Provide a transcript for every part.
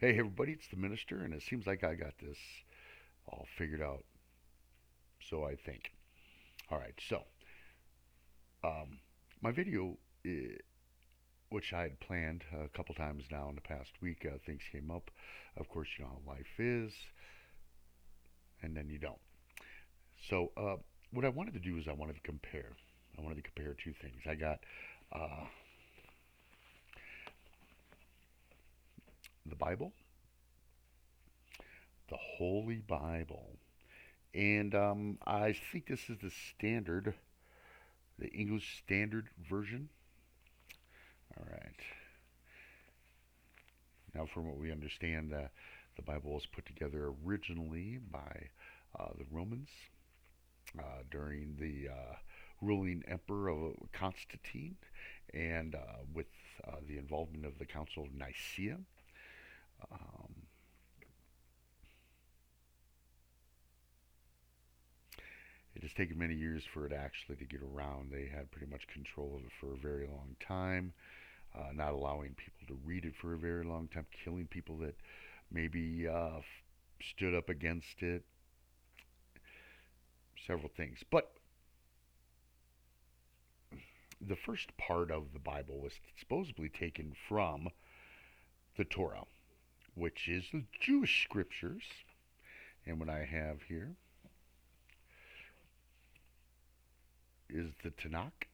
Hey, everybody, it's the minister, and it seems like I got this all figured out, so I think. All right, so um, my video, which I had planned a couple times now in the past week, things came up. Of course, you know how life is, and then you don't. So, what I wanted to do is I wanted to compare. I wanted to compare two things. I got uh, the Bible, the Holy Bible, and I think this is the standard, the English Standard Version. All right. Now, from what we understand, the Bible was put together originally by the Romans during the ruling emperor of Constantine, and with the involvement of the Council of Nicaea. Um, it has taken many years for it actually to get around. They had pretty much control of it for a very long time, not allowing people to read it for a very long time, killing people that maybe stood up against it, several things. But the first part of the Bible was supposedly taken from the Torah, which is the Jewish scriptures. And what I have here is the Tanakh,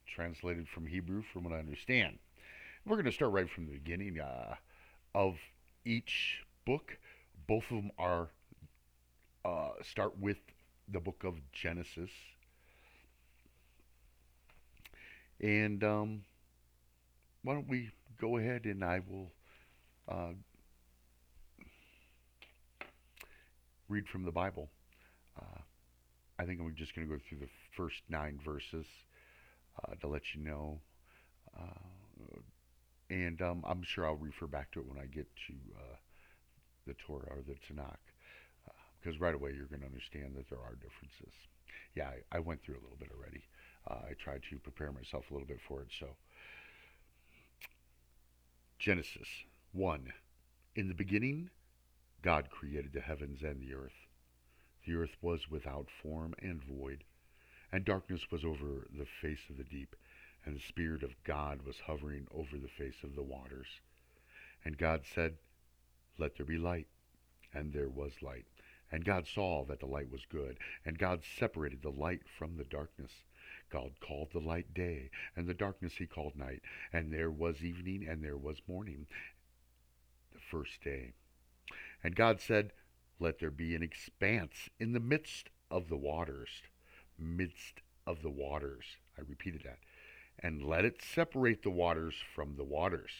translated from Hebrew, from what I understand. We're going to start right from the beginning of each book. Both of them are start with the book of Genesis, and why don't we go ahead and I will uh, read from the Bible. Uh, I think I'm just going to go through the first 9 verses to let you know. Uh, and I'm sure I'll refer back to it when I get to the Torah or the Tanakh, because right away you're going to understand that there are differences. Yeah, I went through a little bit already. I tried to prepare myself a little bit for it. So, Genesis 1. In the beginning, God created the heavens and the earth. The earth was without form and void, and darkness was over the face of the deep, and the Spirit of God was hovering over the face of the waters. And God said, let there be light. And there was light. And God saw that the light was good, and God separated the light from the darkness. God called the light day, and the darkness he called night. And there was evening, and there was morning, the first day. And God said, let there be an expanse in the midst of the waters. Midst of the waters. I repeated that. And let it separate the waters from the waters.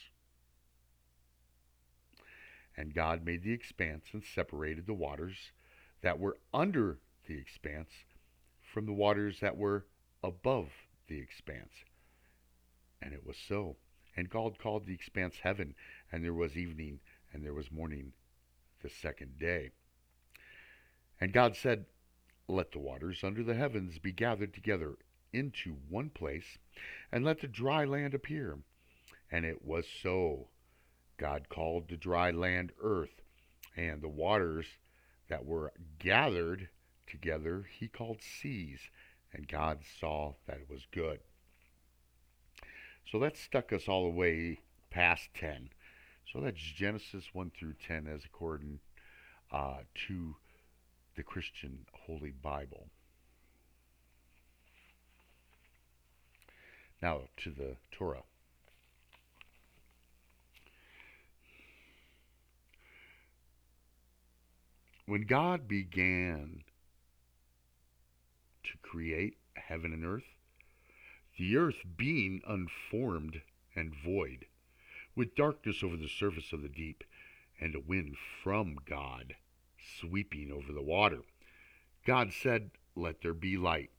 And God made the expanse and separated the waters that were under the expanse from the waters that were above the expanse. And it was so. And God called the expanse heaven, and there was evening, and there was morning the second day. And God said, let the waters under the heavens be gathered together into one place, and let the dry land appear. And it was so. God called the dry land earth, and the waters that were gathered together he called seas. And God saw that it was good. So that stuck us all the way past 10. So that's Genesis 1 through 10 as according to the Christian Holy Bible. Now to the Torah. When God began to create heaven and earth being unformed and void, with darkness over the surface of the deep, and a wind from God sweeping over the water, God said, let there be light.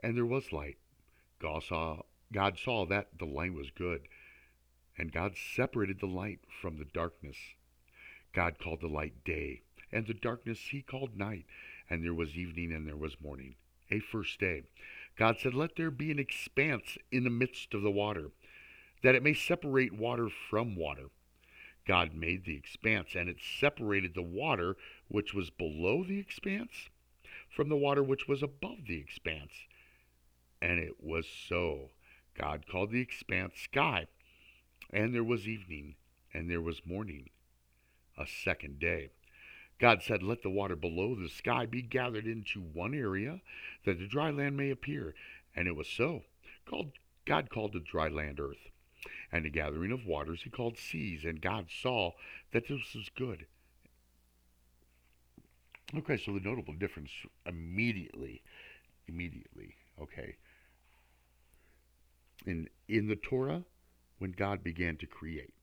And there was light. God saw that the light was good, and God separated the light from the darkness. God called the light day, and the darkness he called night. And there was evening, and there was morning, a first day. God said, let there be an expanse in the midst of the water, that it may separate water from water. God made the expanse, and it separated the water which was below the expanse from the water which was above the expanse. And it was so. God called the expanse sky. And there was evening, and there was morning, a second day. God said, "Let the water below the sky be gathered into one area, that the dry land may appear." And it was so. God called the dry land earth, and the gathering of waters he called seas. And God saw that this was good. Okay, so the notable difference immediately, okay, in the Torah, when God began to create.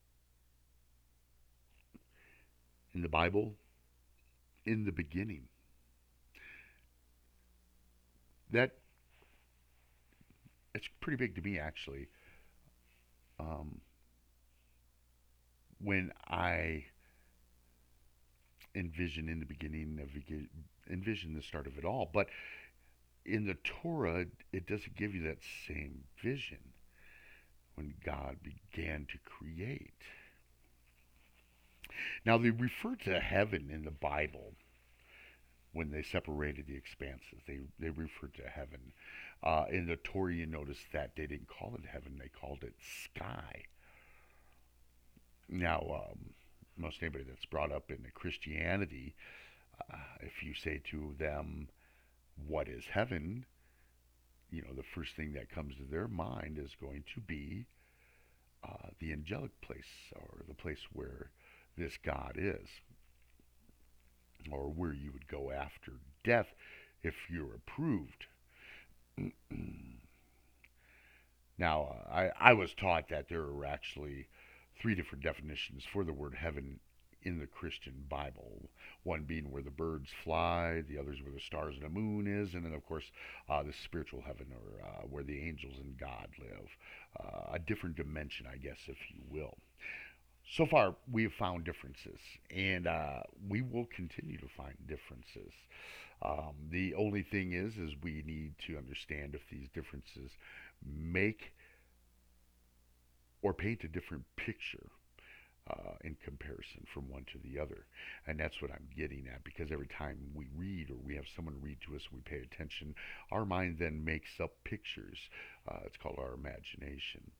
In the Bible, in the beginning. That it's pretty big to me actually. Um, when I envision in the beginning of envision the start of it all, but in the Torah, it doesn't give you that same vision when God began to create. Now, they refer to heaven in the Bible when they separated the expanses. They referred to heaven. In the Torah, you notice that they didn't call it heaven, they called it sky. Now, most anybody that's brought up in Christianity, if you say to them, "What is heaven?" The first thing that comes to their mind is going to be the angelic place, or the place where this God is, or where you would go after death if you're approved. Now, I was taught that there are actually three different definitions for the word heaven in the Christian Bible. One being where the birds fly, the others where the stars and the moon is, and then of course the spiritual heaven, or where the angels and God live. A different dimension, I guess, if you will. So far, we have found differences, and we will continue to find differences. The only thing is we need to understand if these differences make or paint a different picture in comparison from one to the other. And that's what I'm getting at, because every time we read, or we have someone read to us, we pay attention, our mind then makes up pictures. It's called our imagination.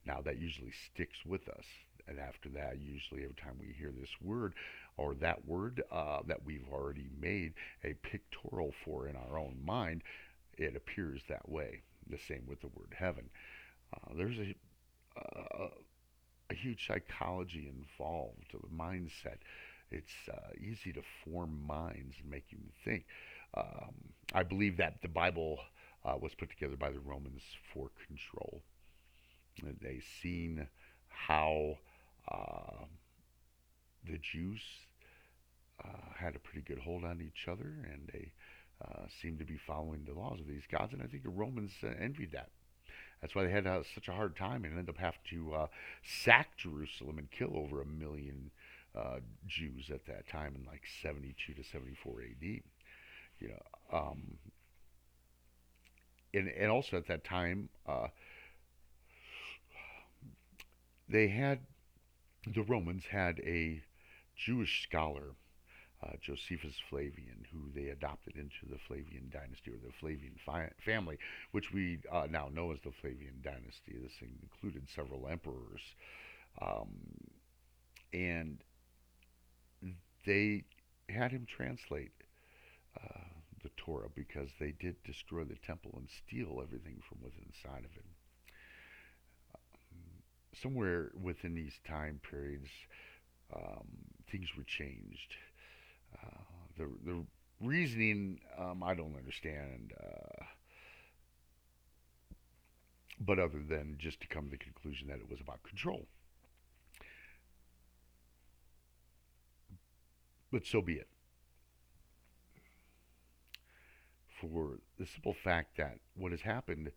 Now, that usually sticks with us. And after that, usually every time we hear this word, or that word that we've already made a pictorial for in our own mind, it appears that way. The same with the word heaven. There's uh, a huge psychology involved, a mindset. It's easy to form minds and make you think. I believe that the Bible was put together by the Romans for control. And they seen how uh, the Jews had a pretty good hold on each other, and they seemed to be following the laws of these gods. And I think the Romans envied that. That's why they had such a hard time and ended up having to sack Jerusalem and kill over 1 million Jews at that time in like 72 to 74 A.D. You know, and also at that time, they had the Romans had a Jewish scholar, Josephus Flavian, who they adopted into the Flavian dynasty, or the Flavian family, which we now know as the Flavian dynasty. This included several emperors, um, and they had him translate uh, the Torah, because they did destroy the temple and steal everything from within inside of it. Somewhere within these time periods, um, things were changed. The reasoning, I don't understand, but other than just to come to the conclusion that it was about control. But so be it. For the simple fact that what has happened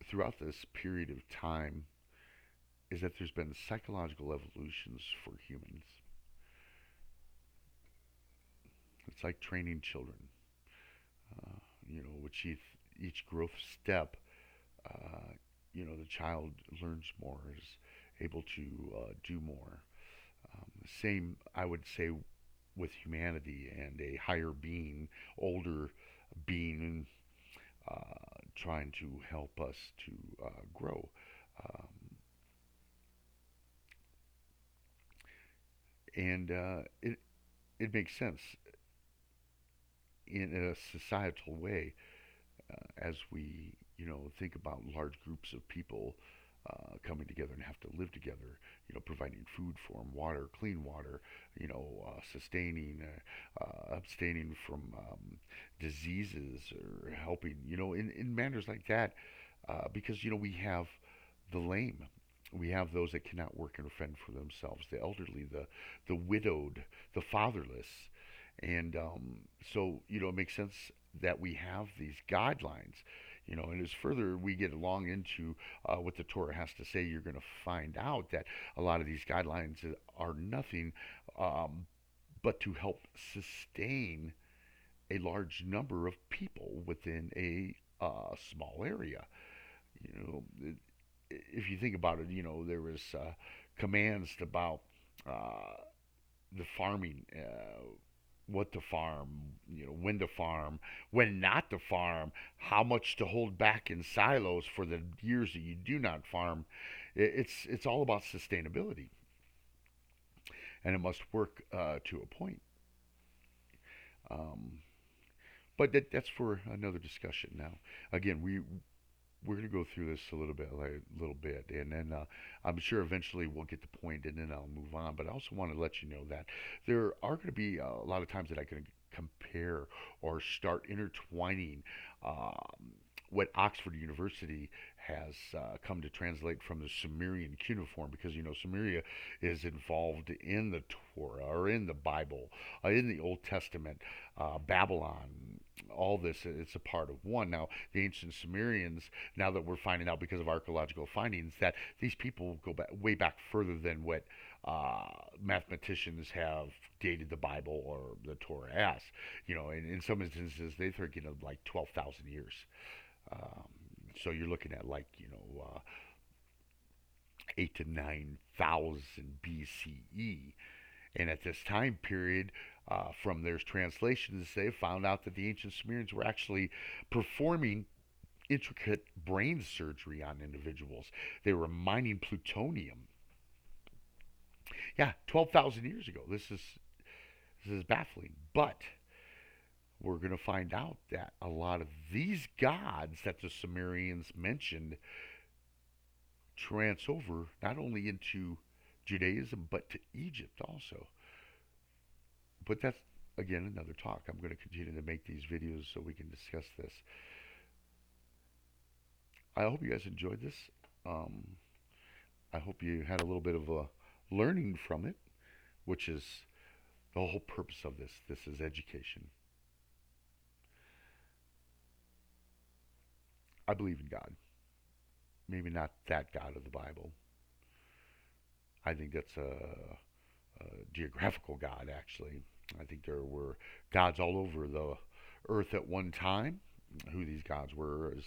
throughout this period of time is that there's been psychological evolutions for humans. It's like training children. Which each growth step, uh, the child learns more, is able to do more. Same, I would say, with humanity and a higher being, older being, trying to help us to grow. Um, and it makes sense in a societal way as we, think about large groups of people coming together and have to live together, providing food for them, water, clean water, sustaining, abstaining from diseases or helping, in manners like that, because, we have the lame. We have those that cannot work and fend for themselves, the elderly, the widowed, the fatherless. And so, it makes sense that we have these guidelines, and as further we get along into what the Torah has to say, you're going to find out that a lot of these guidelines are nothing um, but to help sustain a large number of people within a small area. If you think about it, there was commands about uh, the farming, what to farm, when to farm, when not to farm, how much to hold back in silos for the years that you do not farm. It's all about sustainability, and it must work to a point. Um, but that's for another discussion. Now, again, we're going to go through this a little bit, and then I'm sure eventually we'll get the point, and then I'll move on. But I also want to let you know that there are going to be a lot of times that I can compare or start intertwining what Oxford University has come to translate from the Sumerian cuneiform, because Sumeria is involved in the Torah or in the Bible, in the Old Testament, Babylon. All this, it's a part of one. Now, the ancient Sumerians, now that we're finding out because of archaeological findings that these people go back way back further than what mathematicians have dated the Bible or the Torah as. In some instances, they're thinking of like 12,000 years. Um, so you're looking at like 8 to 9,000 BCE, and at this time period, from their translations, they found out that the ancient Sumerians were actually performing intricate brain surgery on individuals. They were mining plutonium. Yeah, 12,000 years ago. This is baffling, but we're going to find out that a lot of these gods that the Sumerians mentioned trans over not only into Judaism but to Egypt also. But that's again another talk. I'm going to continue to make these videos so we can discuss this. I hope you guys enjoyed this. Um, I hope you had a little bit of a learning from it, which is the whole purpose of this. This is education. I believe in God. Maybe not that God of the Bible. I think that's a geographical God, actually. I think there were gods all over the earth at one time. Who these gods were is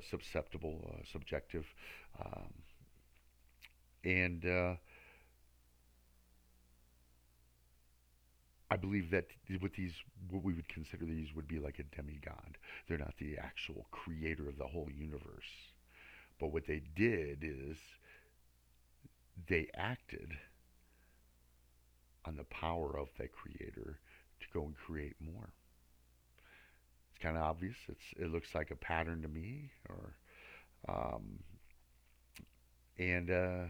susceptible, subjective, um, and I believe that with these, what we would consider these would be like a demigod. They're not the actual creator of the whole universe. But what they did is they acted on the power of that creator to go and create more. It's kind of obvious. It looks like a pattern to me, or um, and uh,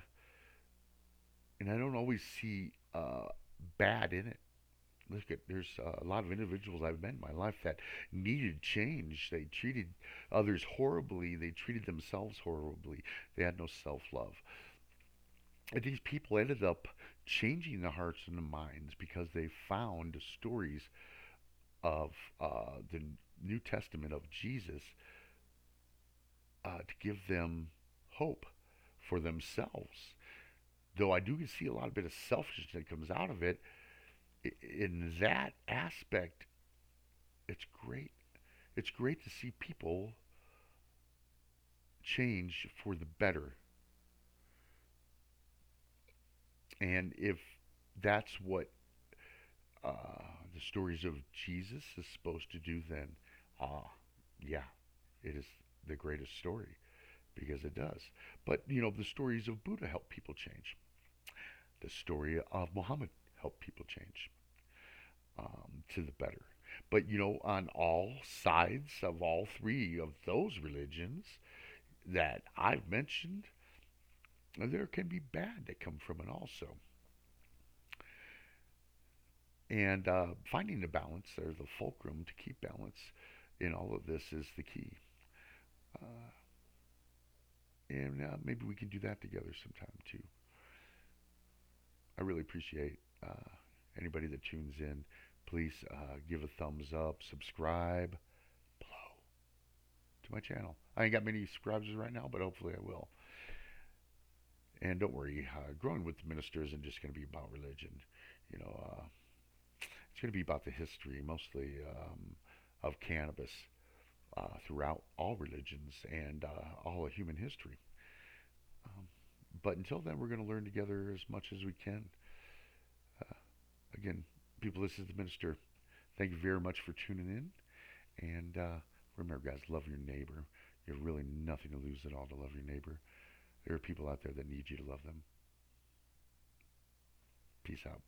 and I don't always see bad in it. Look at there's a lot of individuals I've met in my life that needed change. They treated others horribly. They treated themselves horribly. They had no self-love. And these people ended up changing the hearts and the minds because they found stories of the New Testament of Jesus to give them hope for themselves. Though I do see a lot of bit of selfishness that comes out of it, in that aspect, it's great. It's great to see people change for the better. And if that's what the stories of Jesus is supposed to do, then yeah, it is the greatest story because it does. But the stories of Buddha help people change. The story of Muhammad helped people change to the better. But on all sides of all three of those religions that I've mentioned, there can be bad that come from it also. And finding the balance or the fulcrum to keep balance in all of this is the key. Uh, and maybe we can do that together sometime too. I really appreciate anybody that tunes in. Please give a thumbs up, subscribe below to my channel. I ain't got many subscribers right now, but hopefully I will. And don't worry, growing with the minister isn't just going to be about religion. You know, it's going to be about the history, mostly of cannabis throughout all religions and all of human history. Um, but until then, we're going to learn together as much as we can. Uh, Again, people, this is the minister. Thank you very much for tuning in. And remember, guys, love your neighbor. You have really nothing to lose at all to love your neighbor. There are people out there that need you to love them. Peace out.